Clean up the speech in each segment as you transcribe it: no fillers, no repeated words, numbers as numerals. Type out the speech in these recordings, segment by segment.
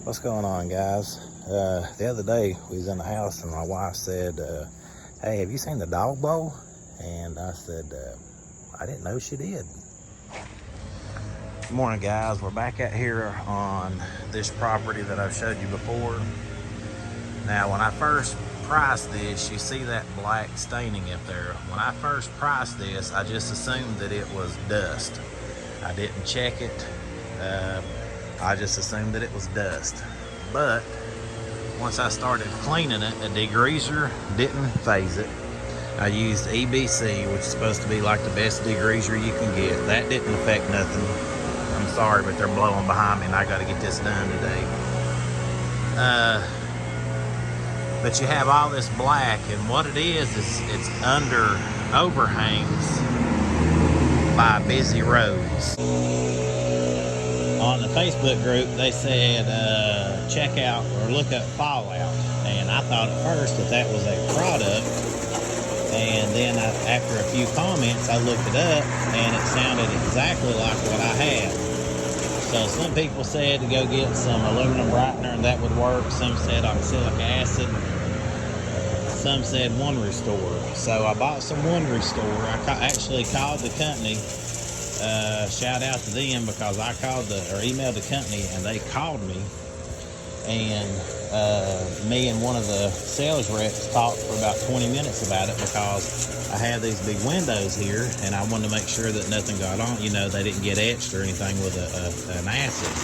What's going on, guys? The other day we was in the house and my wife said, hey, have you seen the dog bowl? And I said, I didn't know she did. Good morning, guys. We're back out here on this property that I've showed you before. Now, when I first priced this, you see that black staining up there. When I first priced this, I just assumed that it was dust. I didn't check it. I just assumed that it was dust. But once I started cleaning it, a degreaser didn't phase it. I used EBC, which is supposed to be like the best degreaser you can get. That didn't affect nothing. I'm sorry, but they're blowing behind me and I gotta get this done today. But you have all this black, and what it is it's under overhangs by busy roads. On the Facebook group, they said check out or look up fallout, and I thought at first that was a product, and then after a few comments I looked it up and it sounded exactly like what I had. So some people said to go get some aluminum brightener and that would work. Some said oxalic acid. Some said One Restore. So I bought some One Restore. I actually called the company. Shout out to them, because I called emailed the company and they called me, and me and one of the sales reps talked for about 20 minutes about it, because I have these big windows here and I wanted to make sure that nothing got on, they didn't get etched or anything with an acid.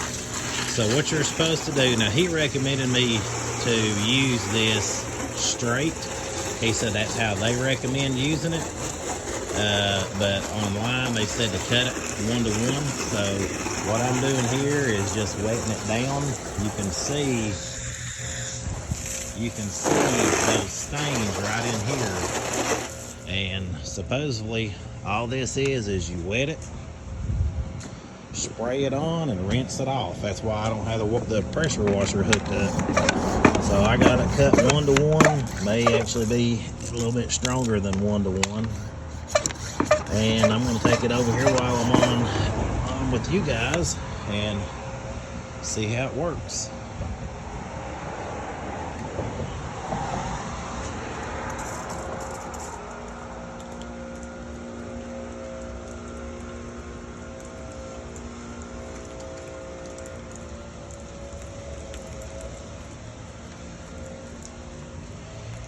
So what you're supposed to do, now he recommended me to use this straight. He said that's how they recommend using it. But online they said to cut it 1 to 1. So what I'm doing here is just wetting it down. You can see those stains right in here. And supposedly all this is you wet it, spray it on, and rinse it off. That's why I don't have the pressure washer hooked up. So I got it cut 1 to 1. May actually be a little bit stronger than 1 to 1. And I'm going to take it over here while I'm on with you guys and see how it works.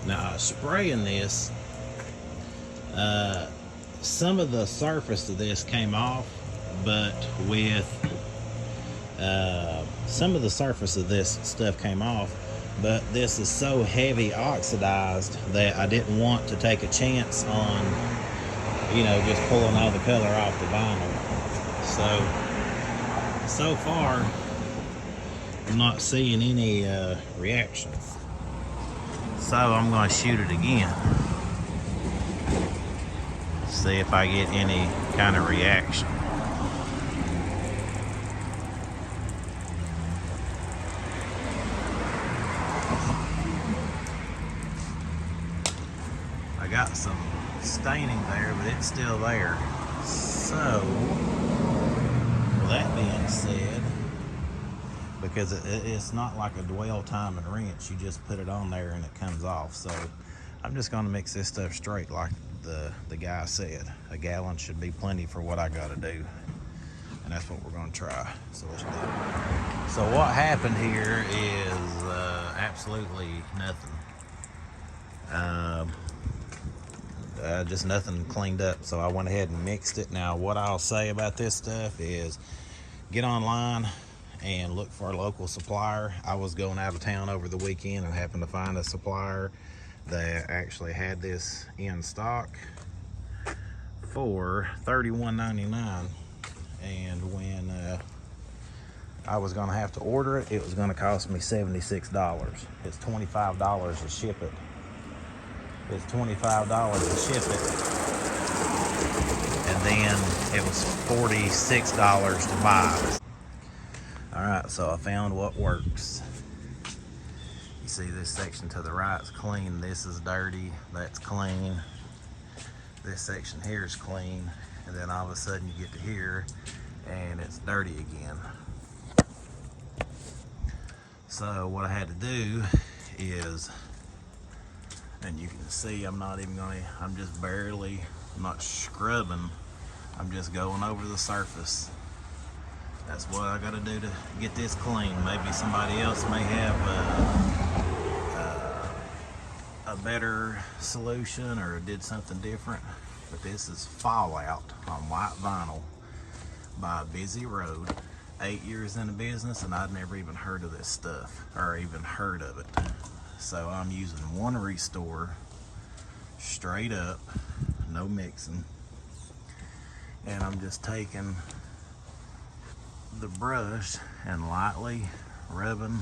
Now, spraying this, some of the surface of this came off, but with some of the surface of this stuff came off, but this is so heavy oxidized that I didn't want to take a chance on, just pulling all the color off the vinyl. So far, I'm not seeing any reaction. So I'm going to shoot it again. See if I get any kind of reaction. I got some staining there, but it's still there. So, with that being said, because it's not like a dwell time and rinse, you just put it on there and it comes off. So I'm just going to mix this stuff straight like the guy said. A gallon should be plenty for what I got to do, and that's what we're going to try. So let's do it. So what happened here is absolutely nothing. Just nothing cleaned up. So I went ahead and mixed it. Now what I'll say about this stuff is get online and look for a local supplier. I was going out of town over the weekend and happened to find a supplier that actually had this in stock for $31.99, and when I was going to have to order it, it was going to cost me $76. It's $25 to ship it. It's $25 to ship it, and then it was $46 to buy. All right, so I found what works. You see this section to the right is clean. This is dirty. That's clean. This section here is clean. And then all of a sudden you get to here and it's dirty again. So what I had to do is, and you can see I'm not even going to, I'm just barely, I'm not scrubbing, I'm just going over the surface. That's what I got to do to get this clean. Maybe somebody else may have a better solution or did something different, but this is Fallout on white vinyl by a busy road. 8 years in the business and I'd never even heard of this stuff or even heard of it. So I'm using one restore straight up, no mixing, and I'm just taking the brush and lightly rubbing.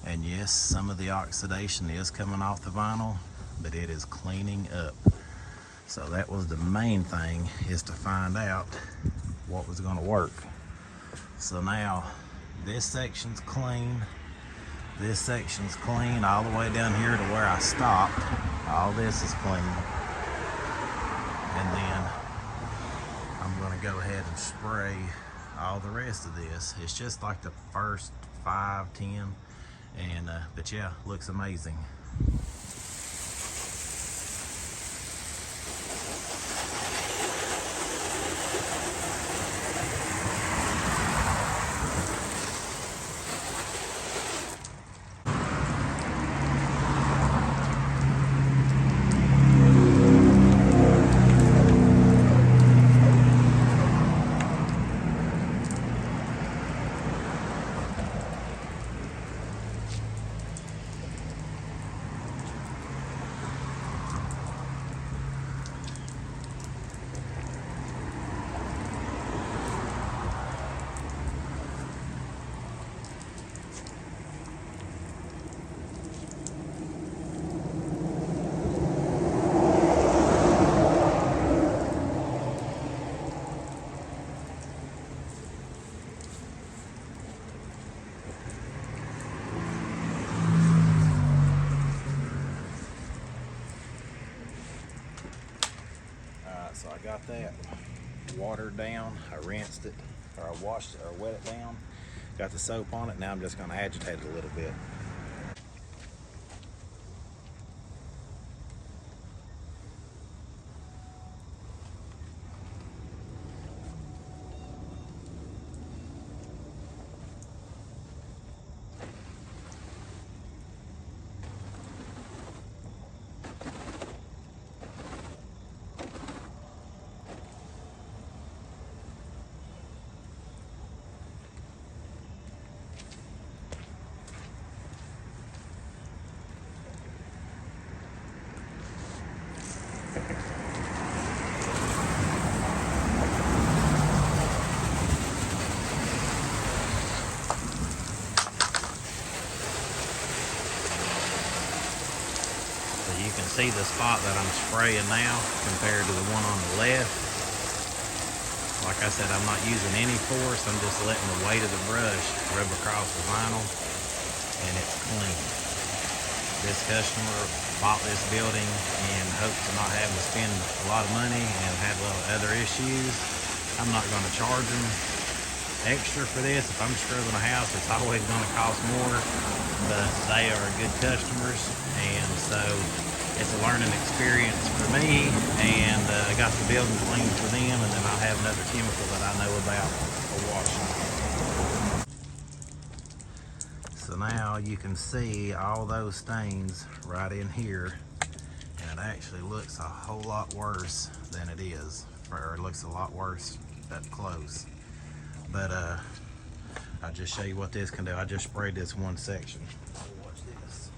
And yes, some of the oxidation is coming off the vinyl, but it is cleaning up. So that was the main thing, is to find out what was going to work. So now this section's clean, this section's clean all the way down here to where I stopped. All this is clean. And then I'm going to go ahead and spray all the rest of this. It's just like the first 5, 10, and but yeah, looks amazing. So I got that watered down, I rinsed it, or I washed it, or wet it down, got the soap on it. Now I'm just going to agitate it a little bit. You can see the spot that I'm spraying now compared to the one on the left. Like I said, I'm not using any force. I'm just letting the weight of the brush rub across the vinyl, and it's clean. This customer bought this building in hopes of not having to spend a lot of money and had a lot of other issues. I'm not going to charge them extra for this. If I'm scrubbing a house, it's always going to cost more, but they are good customers, and so it's a learning experience for me, and I got the building clean for them, and then I'll have another chemical that I know about for washing. So now you can see all those stains right in here, and it actually looks a whole lot worse than it is, or it looks a lot worse up close. But I'll just show you what this can do. I just sprayed this one section. Watch this.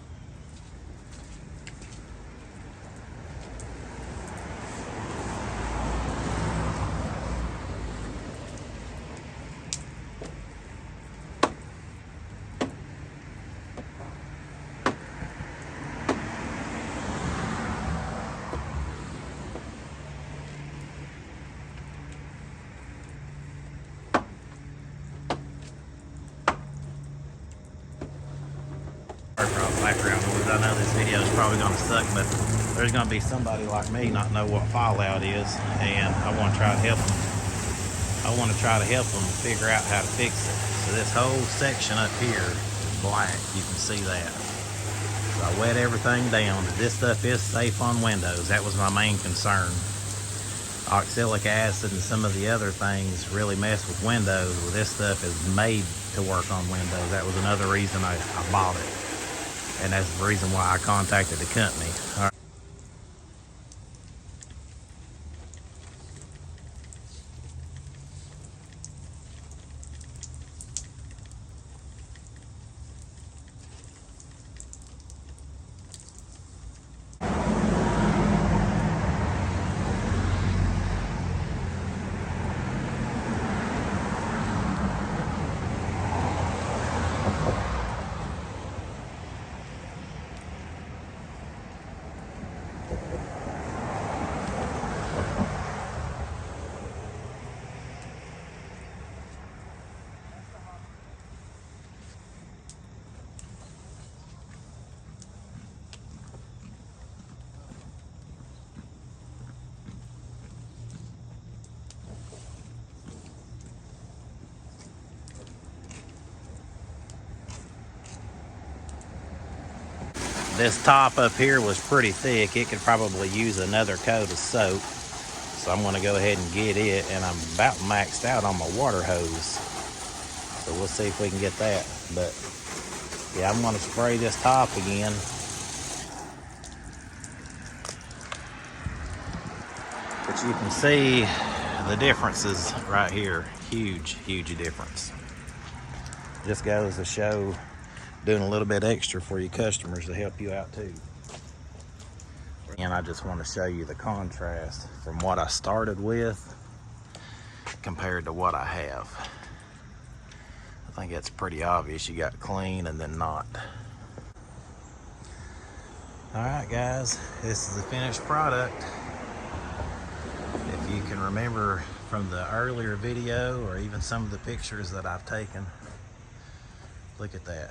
Background noise. I know this video is probably going to suck, but there's going to be somebody like me not know what fallout is, and I want to try to help them. I want to try to help them figure out how to fix it. So this whole section up here black. You can see that. So I wet everything down. This stuff is safe on windows. That was my main concern. Oxalic acid and some of the other things really mess with windows. Well, this stuff is made to work on windows. That was another reason I bought it. And that's the reason why I contacted the company. All right. This top up here was pretty thick. It could probably use another coat of soap. So I'm gonna go ahead and get it, and I'm about maxed out on my water hose. So we'll see if we can get that. But yeah, I'm gonna spray this top again. But you can see the differences right here. Huge, huge difference. Just goes to show doing a little bit extra for your customers to help you out too. And I just want to show you the contrast from what I started with compared to what I have. I think it's pretty obvious. You got clean and then not. All right, guys, this is the finished product. If you can remember from the earlier video or even some of the pictures that I've taken, look at that.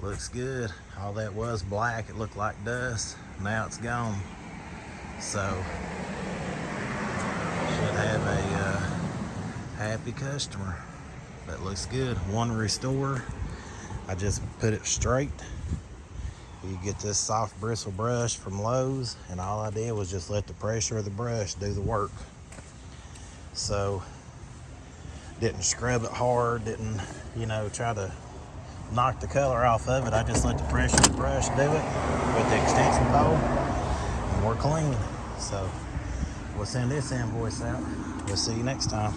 Looks good. All that was black, it looked like dust. Now it's gone. So should have a happy customer. That looks good. One restore. I just put it straight. You get this soft bristle brush from Lowe's, and all I did was just let the pressure of the brush do the work. So didn't scrub it hard, didn't, you know, try to knock the color off of it. I just let the pressure of the brush do it with the extension pole, and we're clean. So we'll send this invoice out. We'll see you next time.